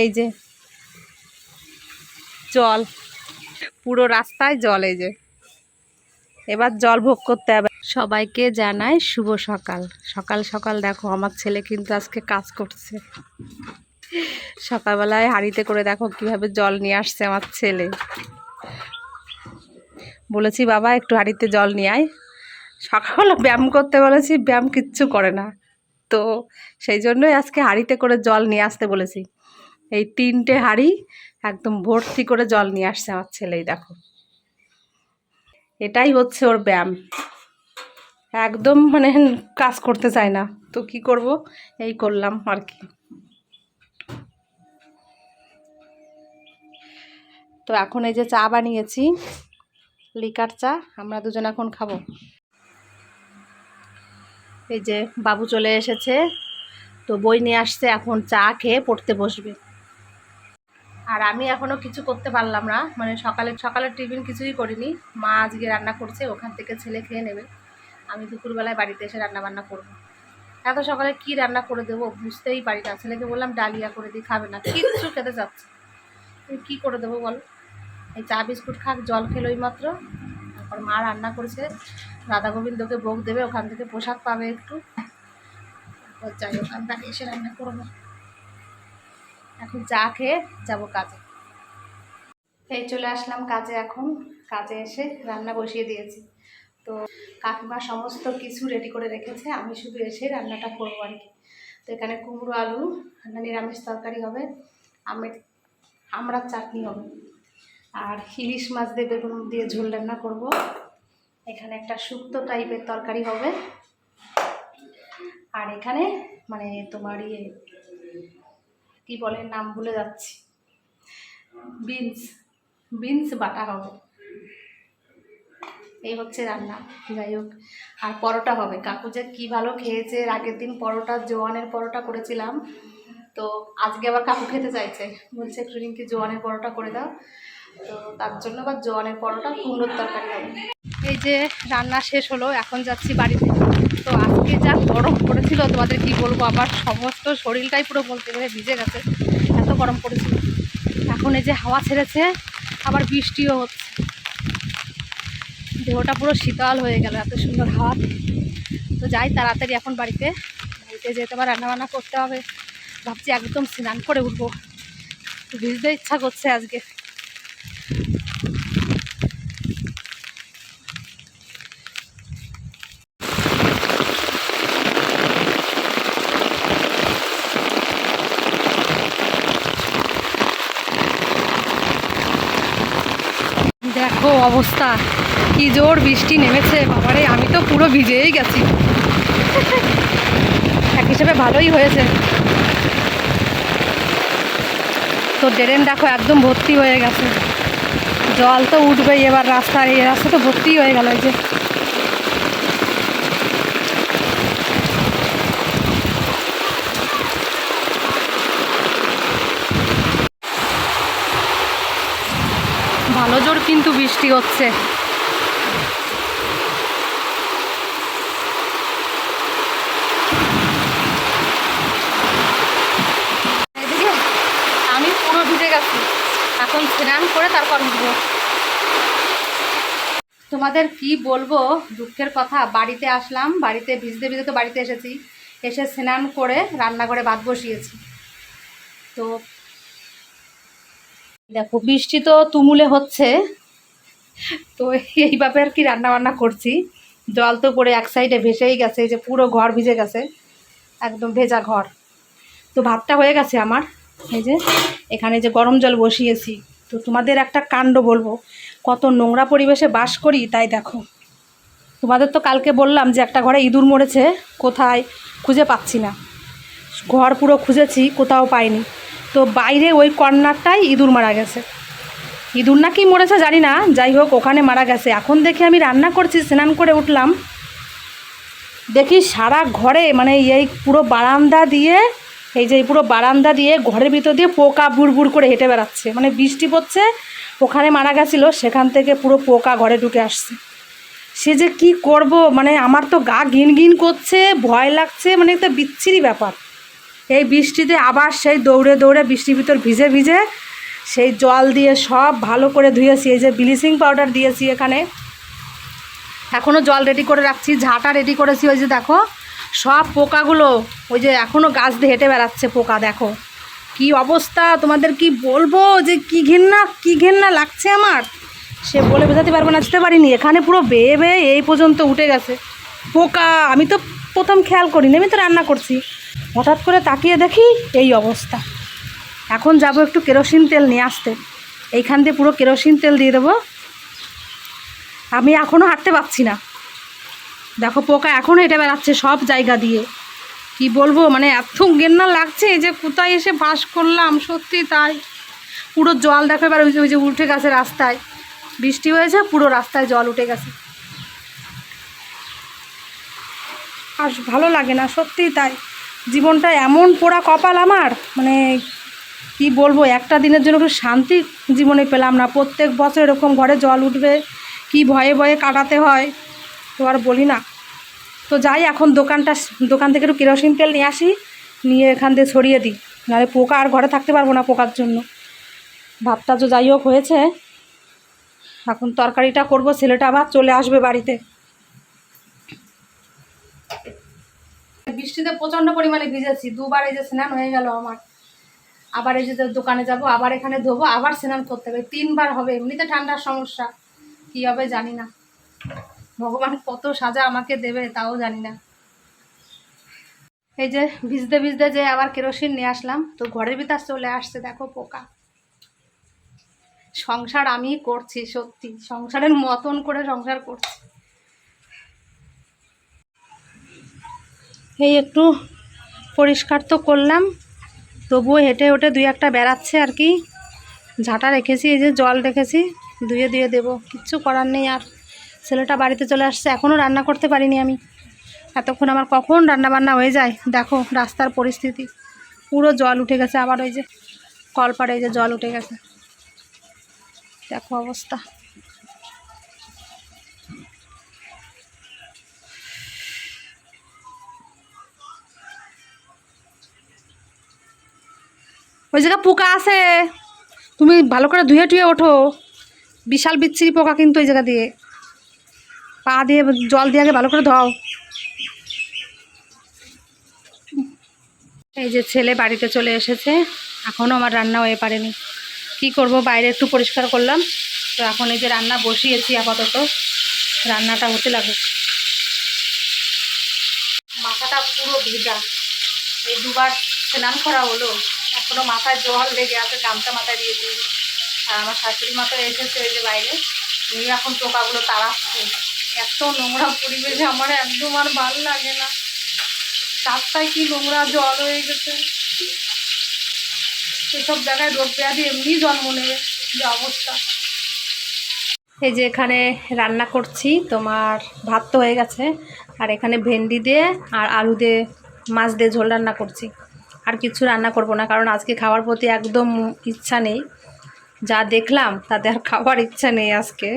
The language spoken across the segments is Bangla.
এই যে জল, পুরো রাস্তায় জল। এই যে এবার জল ভোগ করতে হবে। সবাইকে জানাই শুভ সকাল। সকাল সকাল দেখো আমার ছেলে কিন্তু আজকে কাজ করছে। সকালবেলায় হাঁড়িতে করে দেখো কিভাবে জল নিয়ে আসছে আমার ছেলে। বলেছি বাবা একটু হাঁড়িতে জল নিয়ে আয়। সকালবেলা ব্যায়াম করতে বলেছি, ব্যায়াম কিচ্ছু করে না। তো সেই জন্যই আজকে হাঁড়িতে করে জল নিয়ে আসতে বলেছি। এই 3টে হাঁড়ি একদম ভর্তি করে জল নিয়ে আসছে আমার ছেলেই। দেখো এটাই হচ্ছে ওর ব্যায়াম। একদম মানে কাজ করতে চায় না, তো কি করব, এই করলাম আর কি। তো এখন এই যে চা বানিয়েছি, লিকার চা, আমরা দুজন এখন খাবো। এই যে বাবু চলে এসেছে, তো বই নিয়ে আসছে, এখন চা খেয়ে পড়তে বসবে। আর আমি এখনও কিছু করতে পারলাম না, মানে সকালের টিফিন কিছুই করিনি। মা আজকে রান্না করছে, ওখান থেকে ছেলে খেয়ে নেবে। আমি দুপুরবেলায় বাড়িতে এসে রান্না বান্না করবো। এত সকালে কি রান্না করে দেবো বুঝতেই পারি না। ছেলেকে বললাম ডালিয়া করে দিই, খাবে না, কিচ্ছু খেতে চাচ্ছে। কী করে দেবো বল? এই চা বিস্কুট খাক, জল খেলো এই মাত্র। তারপর মা রান্না করেছে, রাধা গোবিন্দকে ভোগ দেবে, ওখান থেকে প্রসাদ পাবে একটু। তারপর যাই ওখানটাকে এসে রান্না করবো। এখন চা খেয়ে যাবো কাজে। এই চলে আসলাম কাজে। এখন কাজে এসে রান্না বসিয়ে দিয়েছি। তো কাকিমা সমস্ত কিছু রেডি করে রেখেছে, আমি শুধু এসে রান্নাটা করবো আর কি। তো এখানে কুমড়ো আলু নিরামিষ তরকারি হবে, আমড়ার চাটনি হবে, আর ইলিশ মাছ দিয়ে বেগুন দিয়ে ঝোল রান্না করব। এখানে একটা শুক্তো টাইপের তরকারি হবে, আর এখানে মানে তোমার কি বলে নাম ভুলে যাচ্ছি, বিনস বাটা হবে। এই হচ্ছে রান্না। যাই হোক, আর পরোটা হবে। কাকু যে কী ভালো খেয়েছে, আগের দিন পরোটা, জোয়ানের পরোটা করেছিলাম, তো আজকে আবার কাকু খেতে চাইছে, বলছে একটু রিঙ্কি জোয়ানের পরোটা করে দাও। তো তার জন্য আবার জোয়ানের পরোটা, কুমড়োর তরকারি হবে। এই যে রান্না শেষ হলো, এখন যাচ্ছি বাড়িতে। তো আজকে যা গরম পড়েছিল তোমাদের কি বলবো, আবার সমস্ত শরীরটাই পুরো বলতে গেলে ভিজে গেছে, এত গরম পড়েছিল। এখন এই যে হাওয়া ছেড়েছে, আবার বৃষ্টিও হচ্ছে, দেহটা পুরো শীতল হয়ে গেল এত সুন্দর হাওয়া। তো যাই তাড়াতাড়ি এখন বাড়িতে যেতে আবার রান্নাবান্না করতে হবে। ভাবছি একদম স্নান করে উঠবো, ভিজতে ইচ্ছা করছে আজকে। দেখো অবস্থা, কি জোর বৃষ্টি নেমেছে বাবারে, আমি তো পুরো ভিজেই গেছি। এক হিসেবে ভালোই হয়েছে। তো ড্রেন দেখো একদম ভর্তি হয়ে গেছে, জল তো উঠবেই এবার। রাস্তার এই রাস্তা তো ভর্তি হয়ে গেল। এই যে ভালো জোর কিন্তু বৃষ্টি হচ্ছে। এদিকে আমি পুরো ভিজে গেছি, এখন স্নান করে তারপর উঠবো। তোমাদের কি বলবো দুঃখের কথা, বাড়িতে আসলাম, বাড়িতে ভিজতে ভিজতে তো বাড়িতে এসেছি, এসে স্নান করে রান্নাঘরে ভাত বসিয়েছি। তো দেখো বৃষ্টি তো তুমুলে হচ্ছে, তো এইভাবে আর কি রান্না বান্না করছি। জল তো পড়ে এক সাইডে ভেসেই গেছে, এই যে পুরো ঘর ভিজে গেছে, একদম ভেজা ঘর। তো ভাতটা হয়ে গেছে আমার। এই যে এখানে যে গরম জল বসিয়েছি। তো তোমাদের একটা কাণ্ড বলবো, কত নোংরা পরিবেশে বাস করি। তাই দেখো, তোমাদের তো কালকে বললাম যে একটা ঘরে ইঁদুর মরেছে, কোথায় খুঁজে পাচ্ছি না। ঘর পুরো খুঁজেছি, কোথাও পাইনি। তো বাইরে ওই কর্নারটাই ইঁদুর মারা গেছে। ইঁদুর নাকি মরেছে জানি না, যাই হোক ওখানে মারা গেছে। এখন দেখি আমি রান্না করছি, স্নান করে উঠলাম, দেখি সারা ঘরে মানে এই পুরো বারান্দা দিয়ে, এই যে পুরো বারান্দা দিয়ে ঘরের ভিতর দিয়ে পোকা বুড় করে হেঁটে বেড়াচ্ছে। মানে বৃষ্টি পড়ছে, ওখানে মারা গেছিলো, সেখান থেকে পুরো পোকা ঘরে ঢুকে আসছে। সে যে কি করব, মানে আমার তো গা ঘিন ঘিন করছে, ভয় লাগছে, মানে একটা বিচ্ছিরি ব্যাপার। এই বৃষ্টিতে আবার সেই দৌড়ে দৌড়ে বৃষ্টির ভিতর ভিজে ভিজে সেই জল দিয়ে সব ভালো করে ধুয়েছি। এই যে ব্লিচিং পাউডার দিয়েছি এখানে, এখনও জল রেডি করে রাখছি, ঝাঁটা রেডি করেছি। ওই যে দেখো সব পোকাগুলো ওই যে এখনও গাছ দিয়ে হেঁটে বেড়াচ্ছে পোকা, দেখো কি অবস্থা। তোমাদের কি বলবো যে কি ঘেন্না লাগছে আমার, সে বলে বোঝাতে পারবো না। আসতে পারিনি, এখানে পুরো বেয়ে বেয়ে এই পর্যন্ত উঠে গেছে পোকা। আমি তো প্রথম খেয়াল করিনি, আমি তো রান্না করছি, হঠাৎ করে তাকিয়ে দেখি এই অবস্থা। এখন যাব একটু কেরোসিন তেল নিয়ে আসতে, এইখান দিয়ে পুরো কেরোসিন তেল দিয়ে দেবো। আমি এখনও হাঁটতে পারছি না, দেখো পোকা এখনও হেঁটে বেড়াচ্ছে সব জায়গা দিয়ে। কি বলবো, মানে এত ঘেন্না লাগছে যে কোথায় এসে বাস করলাম, সত্যি তাই। পুরো জল দেখো এবার, ওই যে উঠে গেছে রাস্তায়, বৃষ্টি হয়েছে পুরো রাস্তায় জল উঠে গেছে। আর ভালো লাগে না, সত্যিই তাই। জীবনটা এমন পোড়া কপাল আমার, মানে কি বলবো, একটা দিনের জন্য একটু শান্তি জীবনে পেলাম না। প্রত্যেক বছর এরকম ঘরে জল উঠবে, কি ভয়ে ভয়ে কাটাতে হয় তো আর বলি না। তো যাই, এখন দোকান থেকে একটু কেরোসিন তেল নিয়ে আসি, নিয়ে এখান দিয়ে ছড়িয়ে দিই, নাহলে পোকা আর ঘরে থাকতে পারবো না পোকার জন্য। ভাতটা তো যাই হোক হয়েছে, এখন তরকারিটা করব, ছেলেটা আবার চলে আসবে বাড়িতে। বৃষ্টিতে প্রচণ্ড পরিমাণে ভিজেছি, দুবার এই যে স্নান হয়ে গেল আমার। আবার এই যে দোকানে যাব, আবার এখানে ধোবো, আবার স্নান করতে হবে, 3বার হবে। এমনিতে ঠান্ডার সমস্যা, কী হবে জানি না, ভগবান কত সাজা আমাকে দেবে তাও জানি না। এই যে ভিজতে ভিজতে যে আবার কেরোসিন নিয়ে আসলাম, তো ঘরের ভিতর চলে আসছে দেখো পোকা। সংসার আমি করছি, সত্যি সংসারের মতন করে সংসার করছি। এই একটু পরিষ্কার তো করলাম, তবুও হেঁটে হেঁটে 2-1টা বেড়াচ্ছে আর কি। ঝাঁটা রেখেছি, এই যে জল রেখেছি, ধুয়ে দিয়ে দেবো, কিচ্ছু করার নেই। আর ছেলেটা বাড়িতে চলে আসছে, এখনও রান্না করতে পারিনি আমি। এতক্ষণ আমার কখন রান্না বান্না হয়ে যায়। দেখো রাস্তার পরিস্থিতি, পুরো জল উঠে গেছে। আবার ওই যে কলপাড়ে এই যে জল উঠে গেছে, দেখো অবস্থা। ওই জায়গায় পোকা আছে, তুমি ভালো করে ধুয়ে টুয়ে ওঠো, বিশাল বিচ্ছিরি পোকা কিন্তু ওই জায়গা দিয়ে। পা দিয়ে জল দিয়ে আগে ভালো করে ধোও। এই যে ছেলে বাড়িতে চলে এসেছে, এখনও আমার রান্না হয়ে পারেনি। কি করব, বাইরে একটু পরিষ্কার করলাম, তো এখন এই যে রান্না বসিয়েছি, আপাতত রান্নাটা হতে লাগুক। মাথাটা পুরো ভিজা, এই 2বার স্নান করা হলো, এখনও মাথায় জল লেগে আছে, গামছা মাথায় দিয়ে দিই। আর আমার শাশুড়ি মা তো এসেছে এই যে বাইরে, উনি এখন পোকাগুলো তাড়াচ্ছে। এত নোংরা পরিবেশে আমার একদম আর ভালো লাগে না। রাস্তায় কি নোংরা জল হয়ে গেছে, সেসব জায়গায় রোগ ব্যাধি এমনি জন্ম নেবে, যে অবস্থা। এই যে এখানে রান্না করছি, তোমার ভাত তো হয়ে গেছে, আর এখানে ভেন্ডি দিয়ে আর আলু দিয়ে মাছ দিয়ে ঝোল রান্না করছি। আর কিছু রান্না করব না, কারণ আজকে খাওয়ার প্রতি একদম ইচ্ছা নেই। যা দেখলাম তাতে আর খাওয়ার ইচ্ছা নেই আজকে।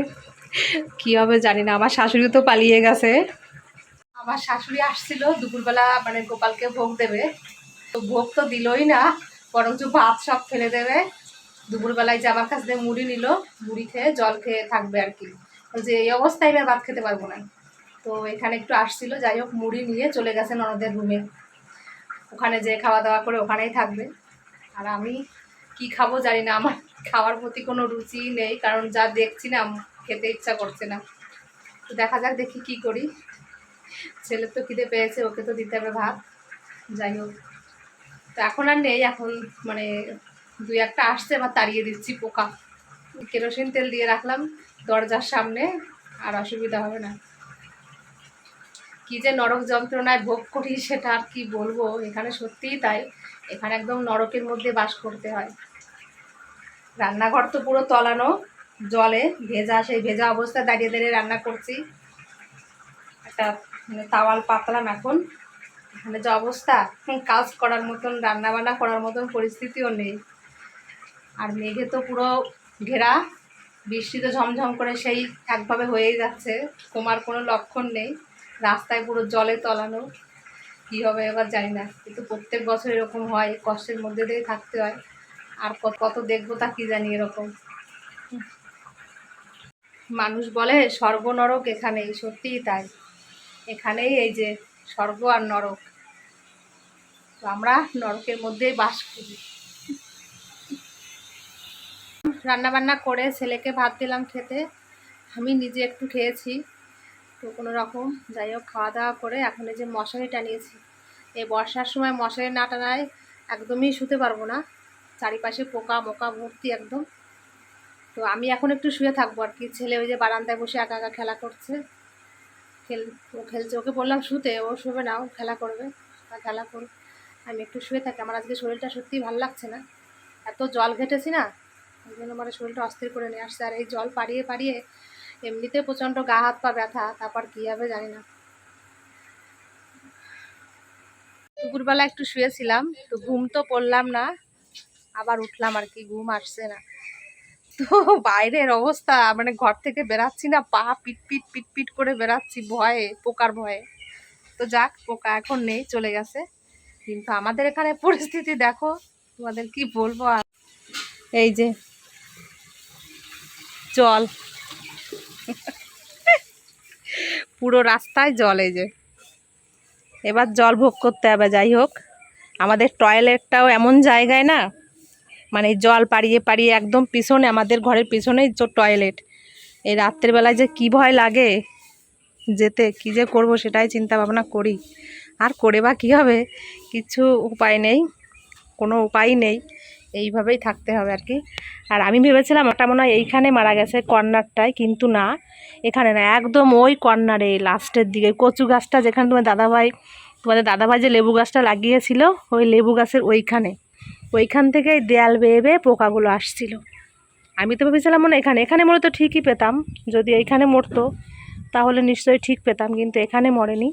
কী হবে জানি না। আমার শাশুড়ি তো পালিয়ে গেছে। আমার শাশুড়ি আসছিল দুপুরবেলা, মানে গোপালকে ভোগ দেবে, তো ভোগ তো দিলই না, বরঞ্চ ভাত সব ফেলে দেবে। দুপুরবেলায় যে আমার কাছ থেকে মুড়ি নিল, মুড়ি খেয়ে জল খেয়ে থাকবে আর কি, যে এই অবস্থায় এবার ভাত খেতে পারবো না। তো এখানে একটু আসছিল, যাই হোক মুড়ি নিয়ে চলে গেছে ননদের রুমে, ওখানে যে খাওয়া দাওয়া করে ওখানেই থাকবে। আর আমি কি খাবো জানি না, আমার খাওয়ার প্রতি কোনো রুচি নেই, কারণ যা দেখছি না খেতে ইচ্ছা করছে না। তো দেখা যাক, দেখি কি করি। ছেলের তো খিদে পেয়েছে, ওকে তো দিতে হবে ভাত, যাই হোক। তো এখন আর নেই, এখন মানে 2-1টা আসছে, আবার তাড়িয়ে দিচ্ছি পোকা। কেরোসিন তেল দিয়ে রাখলাম দরজার সামনে, আর অসুবিধা হবে না। কি যে নরক যন্ত্রণায় ভোগ করি সেটা আর কি বলবো, এখানে সত্যিই তাই। এখানে একদম নরকের মধ্যে বাস করতে হয়। রান্নাঘর তো পুরো তলানো জলে ভেজা, সেই ভেজা অবস্থায় দাঁড়িয়ে দাঁড়িয়ে রান্না করছি। একটা মানে তাওয়াল পাতলাম এখন, এখানে যে অবস্থা, কাজ করার মতন, রান্না বান্না করার মতন পরিস্থিতিও নেই। আর মেঘে তো পুরো ঘেরা, বৃষ্টি তো ঝমঝম করে সেই একভাবে হয়েই যাচ্ছে, কমার কোনো লক্ষণ নেই। রাস্তায় পুরো জলে তলানো, কী হবে এবার জানি না, কিন্তু প্রত্যেক বছর এরকম হয়, কষ্টের মধ্যে দিয়ে থাকতে হয়। আর কত কত দেখবো তা কী জানি এরকম। মানুষ বলে স্বর্গ নরক এখানেই, সত্যিই তাই। এখানেই এই যে স্বর্গ আর নরক, তো আমরা নরকের মধ্যেই বাস করি। রান্না বান্না করে ছেলেকে ভাত দিলাম খেতে, আমি নিজে একটু খেয়েছি। তো কোনো রকম যাই হোক খাওয়া দাওয়া করে এখন এই যে মশারি টানিয়েছি। এই বর্ষার সময় মশারি না টানায় একদমই শুতে পারবো না, চারিপাশে পোকা মোকা ভর্তি একদম। তো আমি এখন একটু শুয়ে থাকবো আর কি। ছেলে ওই যে বারান্দায় বসে একা একা খেলা করছে, ও খেলছে, ওকে বললাম শুতে, ও শুবে না, ও খেলা করবে। খেলা করুক, আমি একটু শুয়ে থাকি। আমার আজকে শরীরটা সত্যিই ভালো লাগছে না, এত জল ঘেটেছি না, ওই জন্য আমার শরীরটা অস্থির করে নিয়ে আসছে। আর এই জল পাড়িয়ে পাড়িয়ে এমনিতে প্রচণ্ড গা হাত পা ব্যথা, তারপর কী হবে জানি না। দুপুরবেলা একটু শুয়েছিলাম, তো ঘুম তো পড়লাম না, আবার উঠলাম আর কি, ঘুম আসছে না। তো বাইরের অবস্থা মানে ঘর থেকে বেরাচ্ছি না, পা পিট পিট পিট পিট করে বেরাচ্ছি ভয়ে, পোকার ভয়ে। তো যাক, পোকা এখন নেই, চলে গেছে। কিন্তু আমাদের এখানে পরিস্থিতি দেখো, তোমাদের কি বলবো। আর এই যে জল, পুরো রাস্তায় জল। এই যে এবার জল ভোগ করতে হবে। যাই হোক, আমাদের টয়লেটটাও এমন জায়গায় না, মানে জল পাড়িয়ে পাড়িয়ে একদম পিছনে, আমাদের ঘরের পিছনেই টয়লেট। এই রাত্রেবেলায় যে কি ভয় লাগে যেতে, কি যে করব সেটাই চিন্তা ভাবনা করি। আর করে বা কী হবে, কিছু উপায় নেই, কোনো উপায় নেই, এইভাবেই থাকতে হবে আর কি। আর আমি ভেবেছিলাম ওটা মনে হয় এইখানে মারা গেছে কর্নারটায়, কিন্তু না, এখানে না, একদম ওই কর্নারে লাস্টের দিকে কচু গাছটা, যেখানে তোমাদের দাদাভাই যে লেবু গাছটা লাগিয়েছিল, ওই লেবু গাছের ওইখান থেকে দেয়াল বেয়ে বেয়ে পোকাগুলো আসছিল। আমি তো ভেবেছিলাম মনে এখানে এখানে মরে তো ঠিকই পেতাম, যদি এইখানে মরতো তাহলে নিশ্চয়ই ঠিক পেতাম, কিন্তু এখানে মরেনি,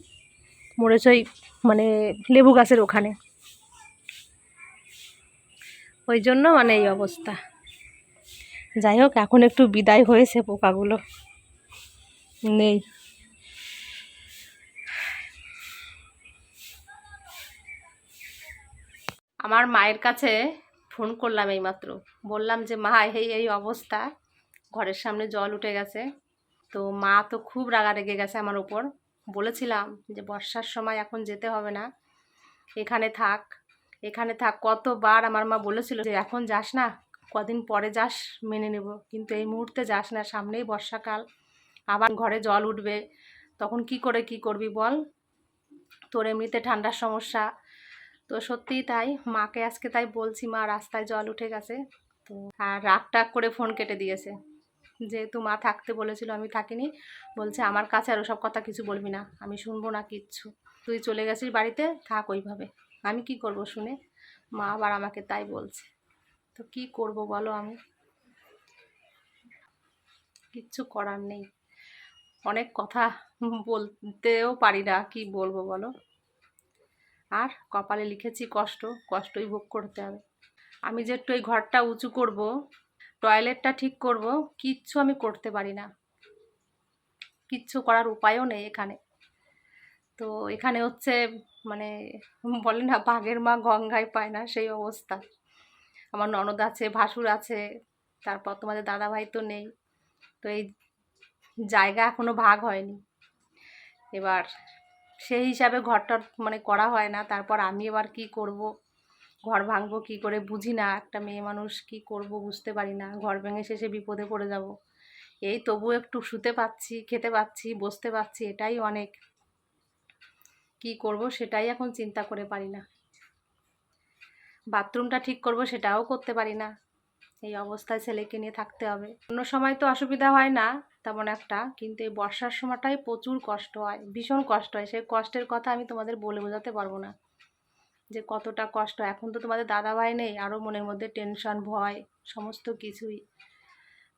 মরেছে ওই মানে লেবু গাছের ওখানে। ওই জন্য মানে এই অবস্থা। যাই হোক, এখন একটু বিদায় হয়েছে, পোকাগুলো নেই। আমার মায়ের কাছে ফোন করলাম এইমাত্র, বললাম যে মা এই এই অবস্থা, ঘরের সামনে জল উঠে গেছে। তো মা তো খুব রাগা রেগে গেছে আমার উপর। বলেছিলাম যে বর্ষার সময় এখন যেতে হবে না, এখানে থাক, এখানে থাক। কতবার আমার মা বলেছিল যে এখন যাস না, কদিন পরে যাস, মেনে নেব, কিন্তু এই মুহূর্তে যাস না, সামনেই বর্ষাকাল, আবার ঘরে জল উঠবে, তখন কি করে কি করবি বল, তোর এমনিতে ঠান্ডার সমস্যা। তো সত্যিই তাই, মাকে আজকে তাই বলছি, মা রাস্তায় জল উঠে গেছে। তো আর রাগ টাগ করে ফোন কেটে দিয়েছে, যেহেতু মা থাকতে বলেছিল, আমি থাকিনি। বলছে আমার কাছে আর ওসব কথা কিছু বলবি না, আমি শুনবো না কিচ্ছু, তুই চলে গেছিস বাড়িতে, থাক ওইভাবে। আমি কি করব শুনে, মা আবার আমাকে তাই বলছে। তো কি করব বলো, আমি কিচ্ছু করার নেই, অনেক কথা বলতেও পারি না, কি বলবো বলো। আর কপালে লিখেছি কষ্ট, কষ্টই ভোগ করতে হবে। আমি যে একটু এই ঘরটা উঁচু করব, টয়লেটটা ঠিক করব, কিচ্ছু আমি করতে পারি না, কিচ্ছু করার উপায়ও নেই এখানে। তো এখানে হচ্ছে মানে বলে না, বাঘের মা গঙ্গায় পায় না, সেই অবস্থা। আমার ননদ আছে, ভাসুর আছে, তারপর তোমাদের দাদাভাই তো নেই। তো এই জায়গা এখনো ভাগ হয়নি, এবার সেই হিসাবে ঘরটা মানে করা হয় না। তারপর আমি এবার কি করব, ঘর ভাঙবো কি করে বুঝি না, একটা মেয়ে মানুষ কি করব বুঝতে পারি না, ঘর ভেঙে শেষে বিপদে পড়ে যাব। এই তবু একটু শুতে পাচ্ছি, খেতে পাচ্ছি, বসতে পাচ্ছি, এটাই অনেক। কি করব সেটাই এখন চিন্তা করে পারি না। বাথরুমটা ঠিক করব সেটাও করতে পারি না, এই অবস্থায় ছেলেকে নিয়ে থাকতে হবে। অন্য সময় তো অসুবিধা হয় না তেমন একটা, কিন্তু এই বর্ষার সময়টাই প্রচুর কষ্ট হয়, ভীষণ কষ্ট হয়। সেই কষ্টের কথা আমি তোমাদের বলে বোঝাতে পারবো না, যে কতটা কষ্ট। এখন তো তোমাদের দাদাভাই নেই, আরও মনের মধ্যে টেনশন, ভয়, সমস্ত কিছুই।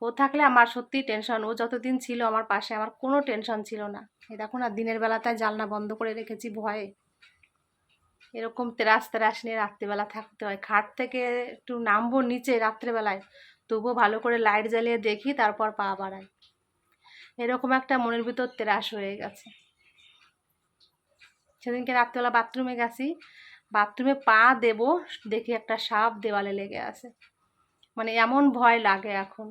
ও থাকলে আমার সত্যিই টেনশন, ও যতদিন ছিল আমার পাশে, আমার কোনো টেনশন ছিল না। এই দেখো না, দিনের বেলাটায় জানলা বন্ধ করে রেখেছি ভয়ে, এরকম তেরাস তেরাস নিয়ে রাত্রিবেলা থাকতে হয়। খাট থেকে একটু নামবো নিচে রাত্রেবেলায়, তবুও ভালো করে লাইট জ্বালিয়ে দেখি, তারপর পা বাড়াই। এরকম একটা মনের ভিতর তেরাস হয়ে গেছে। সেদিনকে রাত্রেবেলা বাথরুমে গেছি, বাথরুমে পা দেব, দেখি একটা সাপ দেওয়ালে লেগে আছে। মানে এমন ভয় লাগে এখন।